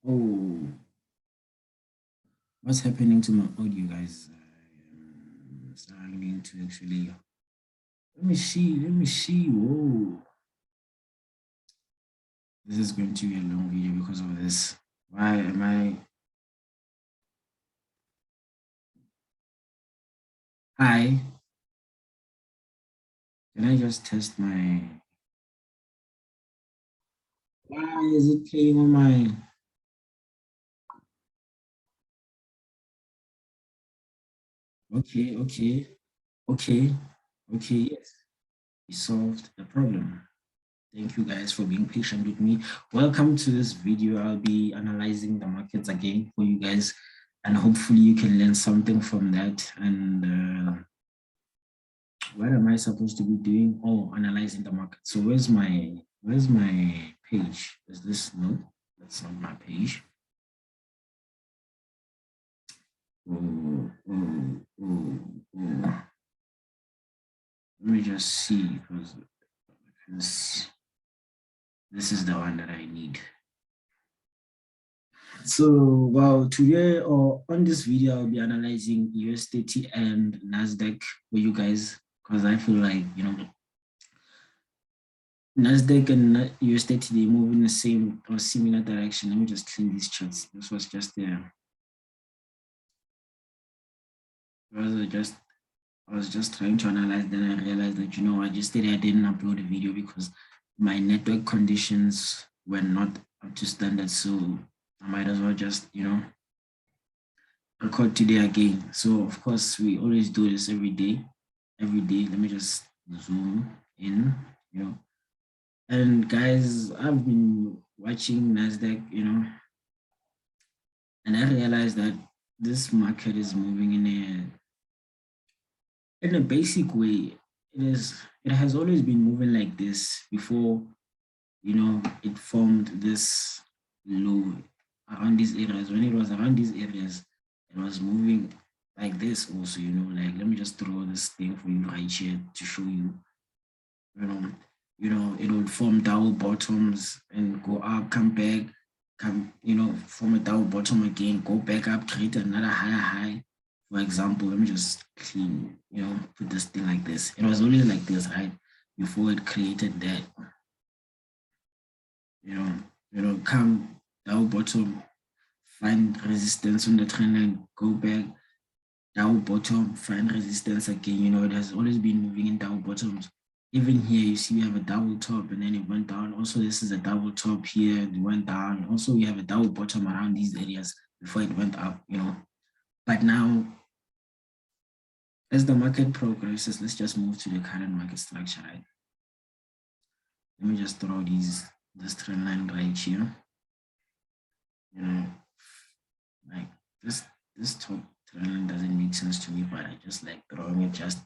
Oh, what's happening to my audio, guys? I'm struggling to actually. Let me see. Let me see. Whoa, this is going to be a long video because of this. Why am I? Hi. Can I just test my? Why is it playing on my? Okay, okay, okay, okay. Yes, we solved the problem. Thank you guys for being patient with me. Welcome to this video. I'll be analyzing the markets again for you guys, and hopefully you can learn something from that. And what am I supposed to be doing? Oh, analyzing the market. So where's my page? Is this no? That's not my page. Oh, oh, oh, oh. Let me just see because this is the one that I need. So, well, today or on this video, I'll be analyzing US30 and Nasdaq for you guys because I feel like, Nasdaq and US30, they move in the same or similar direction. Let me just clean these charts. This was just there. I was just trying to analyze, then I realized that, yesterday I didn't upload a video because my network conditions were not up to standard. So I might as well just, record today again. So of course we always do this every day. Every day. Let me just zoom in, And guys, I've been watching Nasdaq, and I realized that this market is moving in a basic way. It has always been moving like this before, it formed this low around these areas. When it was around these areas, it was moving like this also, like let me just throw this thing for you right here to show you, you know, it would form double bottoms and go up, come back, form a double bottom again, go back up, create another higher high. For example, let me just clean, put this thing like this. It was always like this, right? Before it created that, come double bottom, find resistance on the trend line, go back, double bottom, find resistance again. It has always been moving in double bottoms. Even here, you see we have a double top and then it went down. Also, this is a double top here, it went down. Also, we have a double bottom around these areas before it went up, But now, as the market progresses, let's just move to the current market structure, right? Let me just throw this trend line right here. Like this top trend doesn't make sense to me, but I just like throwing it just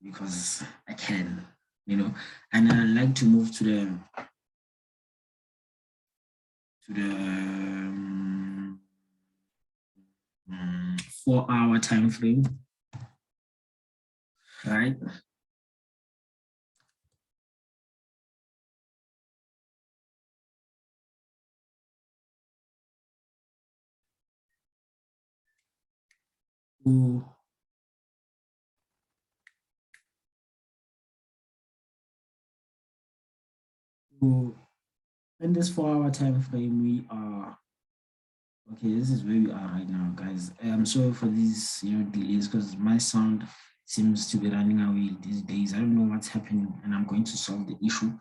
because I can, and I like to move to the 4-hour time frame, right? Ooh. So in this 4-hour time frame, we are okay. This is where we are right now, guys. I'm sorry for these, delays because my sound seems to be running away these days. I don't know what's happening, and I'm going to solve the issue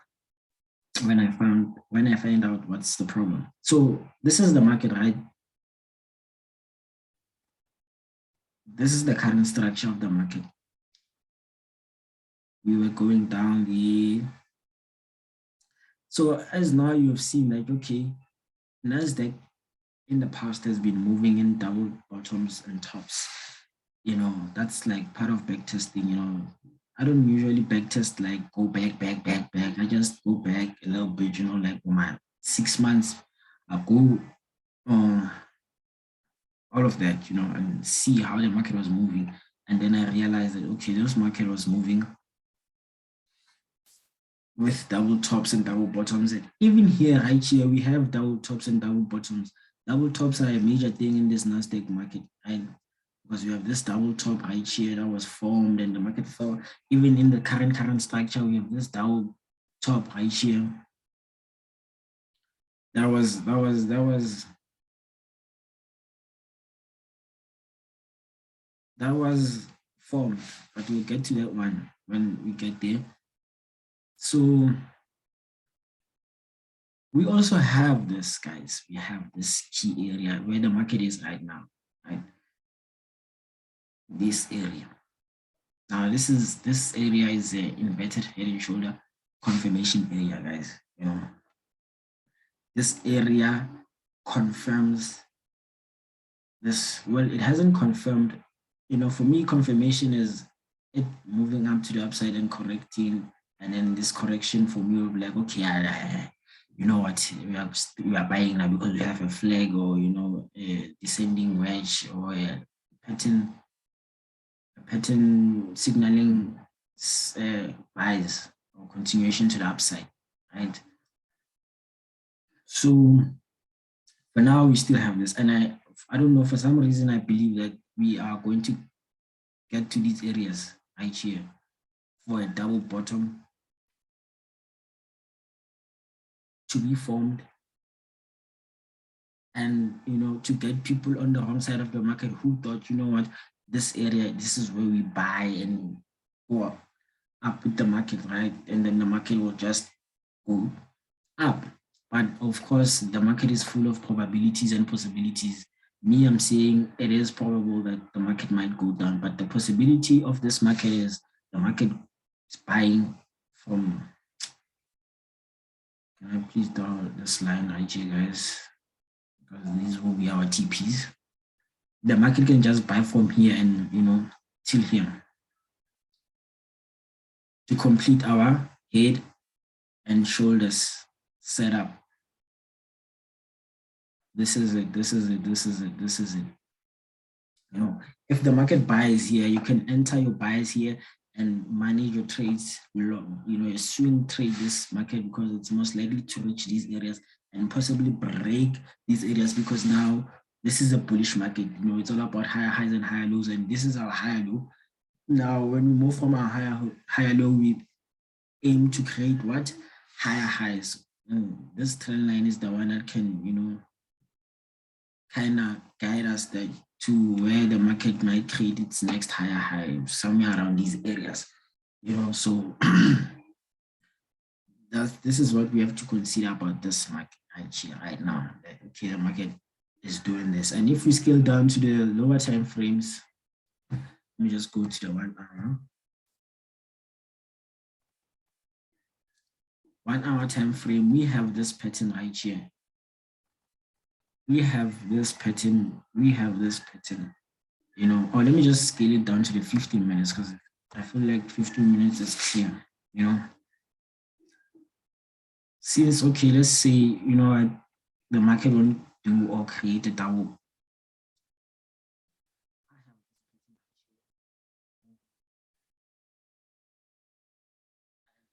when I find out what's the problem. So this is the market, right? This is the current structure of the market. We were going down the. So as now you've seen that, okay, Nasdaq in the past has been moving in double bottoms and tops. That's like part of back testing. I don't usually back test like go back, back, back, back. I just go back a little bit, like my 6 months. I go all of that, and see how the market was moving. And then I realized that, okay, this market was moving with double tops and double bottoms. And even here, right here, we have double tops and double bottoms. Double tops are a major thing in this Nasdaq market, right? Because we have this double top right here that was formed and the market fell. Even in the current structure, we have this double top right here. That was formed, but we'll get to that one when we get there. So we also have this, guys. We have this key area where the market is right now, right? This area. Now, this area is an inverted head and shoulder confirmation area, guys. You know, this area confirms this. Well, it hasn't confirmed. You know, for me, confirmation is it moving up to the upside and correcting, and then this correction for me will be like, okay, you know what, we are buying now because we have a flag, or you know, a descending wedge, or a pattern signaling buys or continuation to the upside, right? So for now, we still have this, and I don't know, for some reason, I believe that we are going to get to these areas right here for a double bottom to be formed, and you know, to get people on the wrong side of the market who thought, you know what, this area, this is where we buy and go up with the market, right? And then the market will just go up. But of course, the market is full of probabilities and possibilities. Me, I'm saying it is probable that the market might go down, but the possibility of this market is the market is buying from. Can I please draw this line right here, guys? Because these will be our TPs. The market can just buy from here and, you know, till here to complete our head and shoulders setup. This is it. You know, if the market buys here, you can enter your buys here and manage your trades long, you know, swing trade this market, because it's most likely to reach these areas and possibly break these areas, because now this is a bullish market. You know, it's all about higher highs and higher lows, and this is our higher low. Now, when we move from our higher low, we aim to create what? Higher highs. This trend line is the one that can, you know, kind of guide us to where the market might create its next higher high, somewhere around these areas. You know, so this is what we have to consider about this market right now. Okay, the market is doing this. And if we scale down to the lower time frames, let me just go to the 1 hour. 1 hour time frame, we have this pattern right here. We have this pattern, you know, or let me just scale it down to the 15 minutes, because I feel like 15 minutes is clear, you know. Since, okay, let's say, you know, the market won't do or create a double.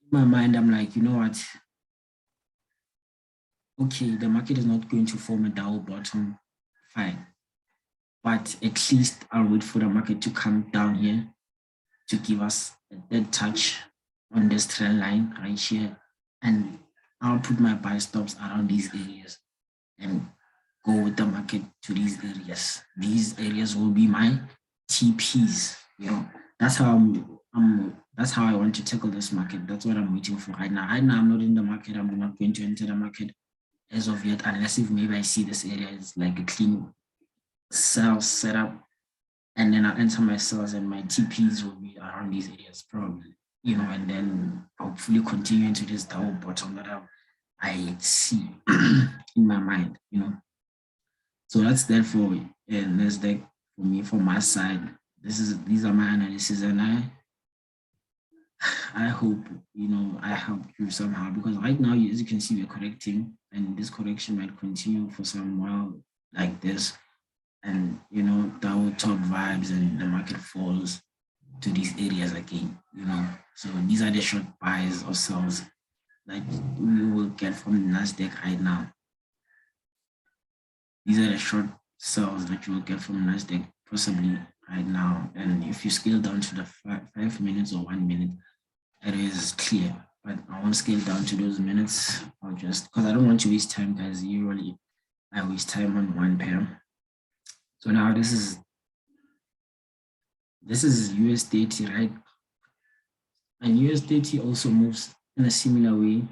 In my mind, I'm like, you know what? Okay, the market is not going to form a double bottom, fine. But at least I'll wait for the market to come down here to give us a dead touch on this trend line right here. And I'll put my buy stops around these areas and go with the market to these areas. These areas will be my TPs. You know, that's how that's how I want to tackle this market. That's what I'm waiting for right now. Right now, I'm not in the market. I'm not going to enter the market as of yet, unless if maybe I see this area is like a clean sell setup, and then I'll enter my sales, and my TPs will be around these areas probably, you know, and then hopefully continue into this double bottom that I see in my mind, you know. So that's that for Nasdaq for me, from my side. These are my analysis, and I hope, you know, I helped you somehow, because right now, as you can see, we're correcting, and this correction might continue for some while like this, and you know, downward top vibes, and the market falls to these areas again, you know. So these are the short buys or sells that you will get from Nasdaq right now. These are the short sells that you will get from Nasdaq possibly right now. And if you scale down to the 5 minutes or 1 minute, it is clear. But I won't scale down to those minutes. I'll just, because I don't want to waste time, guys. Usually I waste time on one pair. So now this is US30, right? And US30 also moves in a similar way.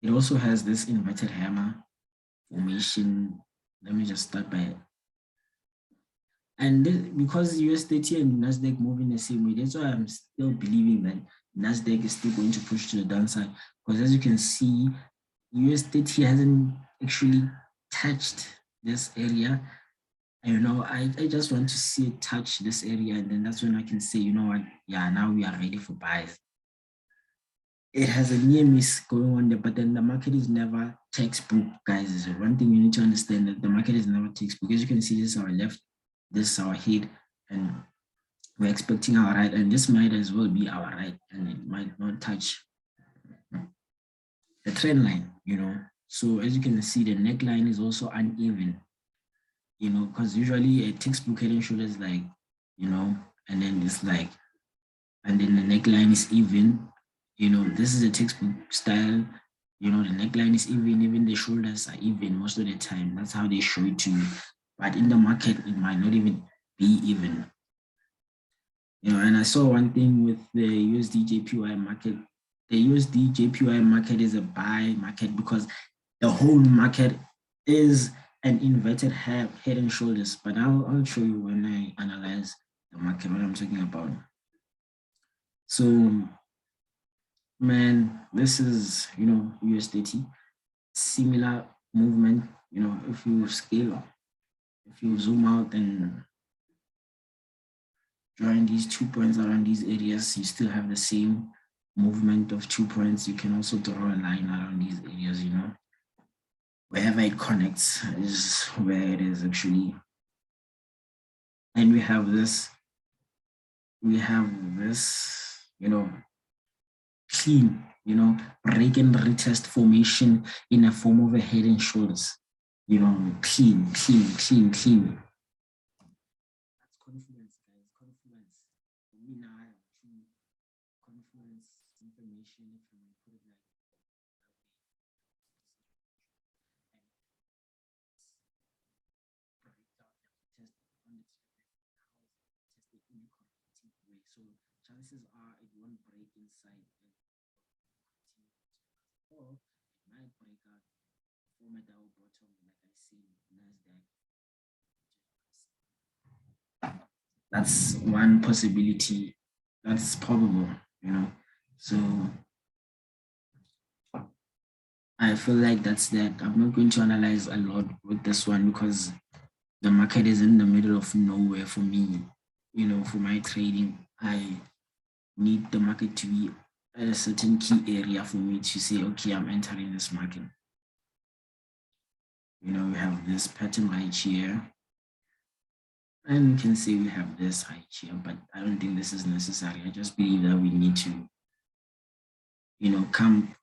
It also has this inverted hammer formation. Let me just start by it. And this, because US30 and Nasdaq move in the same way, that's why I'm still believing that Nasdaq is still going to push to the downside. Because as you can see, US30 hasn't actually touched this area. You know, I just want to see it touch this area, and then that's when I can say, you know what, yeah, now we are ready for buys. It has a near miss going on there, but then the market is never textbook, guys. One thing you need to understand, that the market is never textbook. As you can see, this is our left, this is our head, and we're expecting our right, and this might as well be our right, and it might not touch the trend line, you know. So as you can see, the neckline is also uneven, you know, because usually a textbook head and shoulders like, you know, and then it's like, and then the neckline is even, you know, this is a textbook style, you know, the neckline is even the shoulders are even most of the time. That's how they show it to you. But in the market, it might not even be even. You know, and I saw one thing with the USD JPY market. The USD JPY market is a buy market because the whole market is an inverted head and shoulders. But I'll show you when I analyze the market what I'm talking about. So, man, this is, you know, USDT, similar movement. You know, if you scale, if you zoom out and join these 2 points around these areas, you still have the same movement of 2 points. You can also draw a line around these areas, you know. Wherever it connects is where it is actually. And we have this, you know, clean, you know, break and retest formation in a form of a head and shoulders, you know, clean. That's confluence, guys, confluence. For me now, I have two confluence information, if you put it like so chances are it won't break inside or it might break out, form a double bottom like I see Nasdaq. That's one possibility. That's probable, you know. So I feel like that's that. I'm not going to analyze a lot with this one because the market is in the middle of nowhere for me. You know, for my trading, I need the market to be at a certain key area for me to say, okay, I'm entering this market. You know, we have this pattern right here. And we can say we have this right here, but I don't think this is necessary. I just believe that we need to, you know, come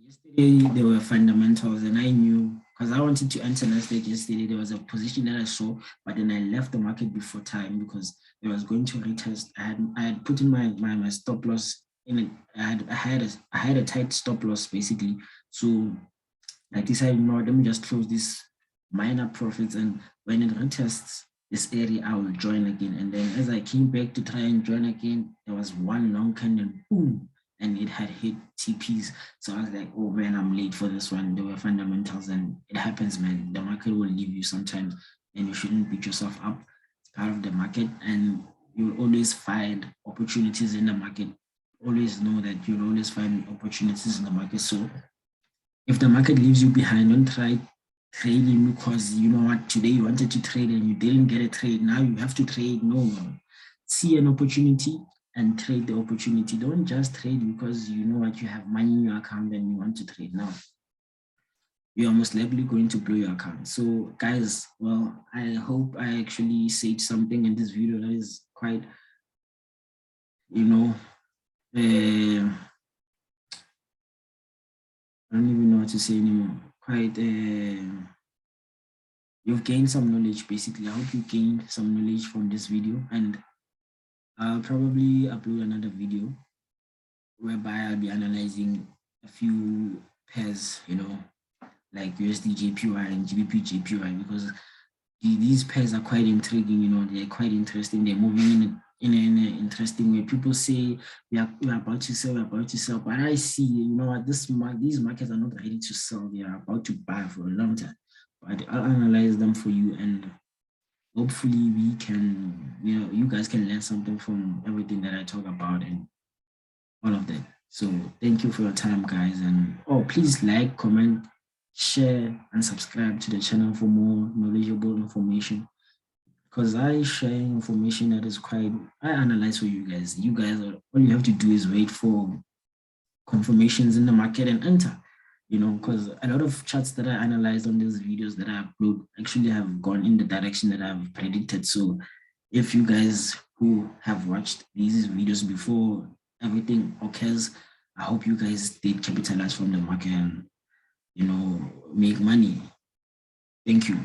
yesterday there were fundamentals, and I knew because I wanted to enter Nasdaq yesterday. There was a position that I saw, but then I left the market before time because it was going to retest. I had put in my stop loss in it. I had a tight stop loss basically. So I decided, no, let me just close this minor profits, and when it retests this area, I will join again. And then as I came back to try and join again, there was one long candle, boom, and it had hit TPs. So I was like, oh man, I'm late for this one. There were fundamentals, and it happens, man. The market will leave you sometimes, and you shouldn't beat yourself up. It's part of the market, and you'll always find opportunities in the market. Always know that you'll always find opportunities in the market. So if the market leaves you behind, don't try trading because you know what, today you wanted to trade and you didn't get a trade. Now you have to trade. No, see an opportunity and trade the opportunity. Don't just trade because you know what, you have money in your account and you want to trade. Now you are most likely going to blow your account. So guys, well, I hope I actually said something in this video that is quite, you know, I don't even know what to say anymore. Quite, you've gained some knowledge basically. I hope you gained some knowledge from this video, and I'll probably upload another video whereby I'll be analyzing a few pairs, you know, like USD JPY and GBP JPY, because these pairs are quite intriguing, you know, they're quite interesting. They're moving in an interesting way. People say we're about to sell, but I see, you know what, these markets are not ready to sell. They are about to buy for a long time. But I'll analyze them for you, and hopefully we can, you know, you guys can learn something from everything that I talk about and all of that. So thank you for your time, guys. And please like, comment, share, and subscribe to the channel for more knowledgeable information, because I share information that is quite, I analyze for you guys. You guys, all you have to do is wait for confirmations in the market and enter, you know, because a lot of charts that I analyzed on these videos that I upload actually have gone in the direction that I've predicted. So if you guys who have watched these videos before everything occurs, I hope you guys did capitalize from the market and, you know, make money. Thank you.